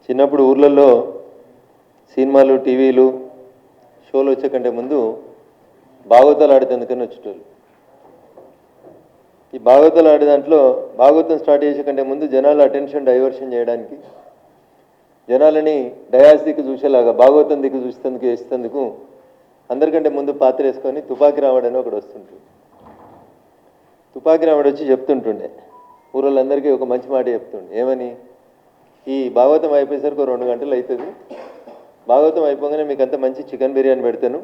చిన్నప్పుడు ఊర్లలో సినిమాలు టీవీలు షోలు వచ్చే కంటే ముందు భాగవతాలు ఆడేందుకని వచ్చేటోళ్ళు. ఈ భాగవతాలు ఆడే దాంట్లో భాగవతం స్టార్ట్ చేసే కంటే ముందు జనాల అటెన్షన్ డైవర్షన్ చేయడానికి జనాలని డయాస్ దిక్కు చూసేలాగా భాగవతం దిక్కు చూసేందుకు వేసేందుకు అందరికంటే ముందు పాత్ర వేసుకొని తుపాకి రావడని ఒకడు వస్తుంటుంది. తుపాకి రావడం వచ్చి చెప్తుంటుండే ఊరోళ్ళందరికీ ఒక మంచి మాట చెప్తుండే. ఏమని? ఈ భాగవతం అయిపోయేసరికి 2 గంటలు అవుతుంది. భాగవతం అయిపోగానే మీకు అంత మంచి చికెన్ బిర్యానీ పెడతాను.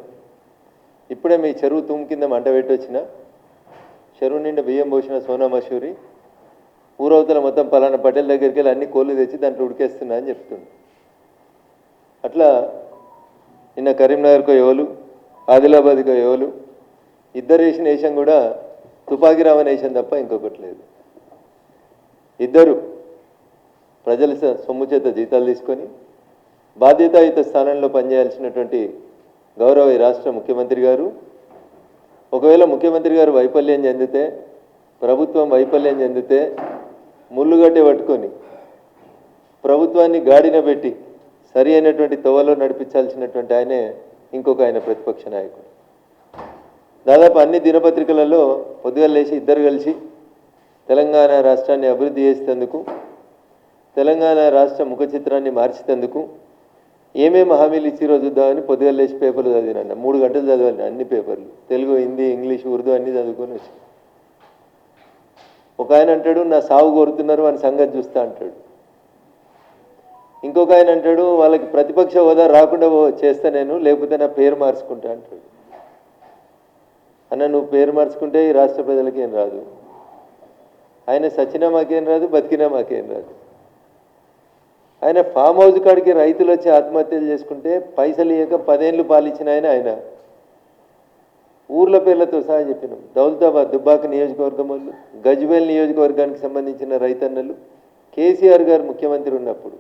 ఇప్పుడే మీ చెరువు తూము కింద మంట పెట్టి వచ్చిన, చెరువు నిండా బియ్యం పోసిన సోనా మసూరి, ఊరవతల మొత్తం పలానా పటేల్ దగ్గరికి వెళ్ళి అన్ని కోళ్ళు తెచ్చి దాంట్లో ఉడికేస్తున్నా అని చెప్తుండు. అట్లా నిన్న కరీంనగర్కో ఎవరు, ఆదిలాబాద్కో ఎవరు, ఇద్దరు వేసిన వేషం కూడా తుపాకి రావని వేషం తప్ప ఇంకొకటి లేదు. ఇద్దరు ప్రజల సొమ్ము చేత జీతాలు తీసుకొని బాధ్యతాయుత స్థానంలో పనిచేయాల్సినటువంటి గౌరవ ఈ రాష్ట్ర ముఖ్యమంత్రి గారు, ఒకవేళ ముఖ్యమంత్రి గారు వైఫల్యం చెందితే, ప్రభుత్వం వైఫల్యం చెందితే ముళ్ళుగడ్డ పట్టుకొని ప్రభుత్వాన్ని గాడిన పెట్టి సరి అయినటువంటి తోవలో నడిపించాల్సినటువంటి ఆయనే ఇంకొక ఆయన ప్రతిపక్ష నాయకుడు. దాదాపు అన్ని దినపత్రికలలో పొద్దుగా లేచి ఇద్దరు కలిసి తెలంగాణ రాష్ట్రాన్ని అభివృద్ధి చేసేందుకు, తెలంగాణ రాష్ట్ర ముఖ చిత్రాన్ని మార్చేందుకు ఏమేమి హామీలు ఇచ్చిరో చూద్దామని పొద్దుగా లేచి పేపర్లు చదివినండి. 3 గంటలు చదివాను అన్ని పేపర్లు, తెలుగు, హిందీ, ఇంగ్లీష్, ఉర్దూ అన్నీ చదువుకొని వచ్చి. ఒక ఆయన అంటాడు నా సాగు కోరుతున్నారు అని సంగతి చూస్తా అంటాడు. ఇంకొక ఆయన అంటాడు వాళ్ళకి ప్రతిపక్ష హోదా రాకుండా చేస్తా నేను, లేకపోతే నా పేరు మార్చుకుంటా అంటాడు. అన్న నువ్వు పేరు మార్చుకుంటే ఈ రాష్ట్ర ప్రజలకి ఏం రాదు, ఆయన సచ్చినా మాకేం రాదు, బతికినా మాకేం రాదు. ఆయన ఫామ్ హౌస్ కాడికి రైతులు వచ్చి ఆత్మహత్యలు చేసుకుంటే పైసలు ఇవ్వక 10 ఏళ్ళు పాలించిన ఆయన ఊర్ల పేర్లతో సహా చెప్పినాం. దౌలతాబాద్ దుబ్బాక నియోజకవర్గం వాళ్ళు, గజ్వేల్ నియోజకవర్గానికి సంబంధించిన రైతన్నలు కేసీఆర్ గారు ముఖ్యమంత్రి ఉన్నప్పుడు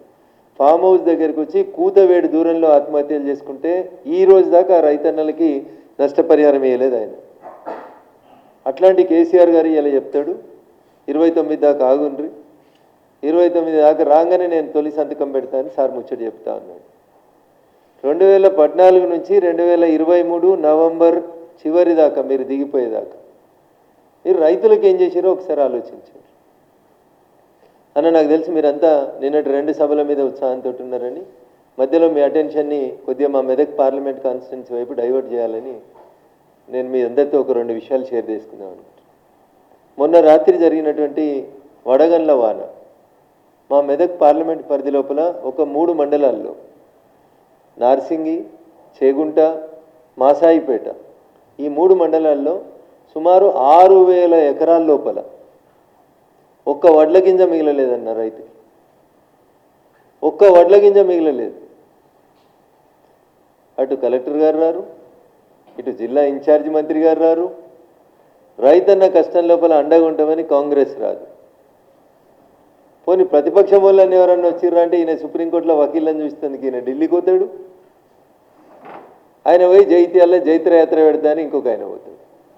ఫామ్ హౌస్ దగ్గరికి వచ్చి కూతవేడు దూరంలో ఆత్మహత్యలు చేసుకుంటే ఈ రోజు దాకా ఆ రైతన్నలకి నష్టపరిహారం ఇవ్వలేదు ఆయన. అట్లాంటి కేసీఆర్ గారు ఇలా చెప్తాడు 29 దాకా ఆగుండ్రి, 29 దాకా రాగానే నేను తొలి సంతకం పెడతాను సార్ ముచ్చట చెప్తా అన్నాడు. 2014 నుంచి 2023 నవంబర్ చివరి దాకా మీరు దిగిపోయేదాకా మీరు రైతులకు ఏం చేశారో ఒకసారి ఆలోచించారు. అన్న నాకు తెలిసి మీరంతా నిన్నటి 2 సభల మీద ఉత్సాహంతో ఉన్నారని, మధ్యలో మీ అటెన్షన్ని కొద్దిగా మా మెదక్ పార్లమెంట్ కాన్స్టిట్యున్సీ వైపు డైవర్ట్ చేయాలని నేను మీ అందరితో ఒక 2 విషయాలు షేర్ చేసుకుందాం అనుకుంటున్నాను. మొన్న రాత్రి జరిగినటువంటి వడగండ్ల వాన మా మెదక్ పార్లమెంట్ పరిధి లోపల ఒక 3 మండలాల్లో నార్సింగి, చేగుంట, మాసాయిపేట ఈ 3 మండలాల్లో సుమారు 6000 ఎకరాల లోపల ఒక్క వడ్ల గింజ మిగలలేదన్న రైతుకి, ఒక్క వడ్ల గింజ మిగలలేదు. అటు కలెక్టర్ గారు రారు, ఇటు జిల్లా ఇన్ఛార్జి మంత్రి గారు రారు, రైతన్న కష్టం లోపల అండగా ఉంటామని కాంగ్రెస్ రాదు. పోనీ ప్రతిపక్షం వాళ్ళని ఎవరన్నా వచ్చిర్రా అంటే ఈయన సుప్రీంకోర్టులో వకీళ్ళని చూస్తుంది, ఈయన ఢిల్లీకి పోతాడు, ఆయన పోయి జైత్యాల్లో జైత్రయాత్ర పెడతా అని ఇంకొక ఆయన పోతాడు.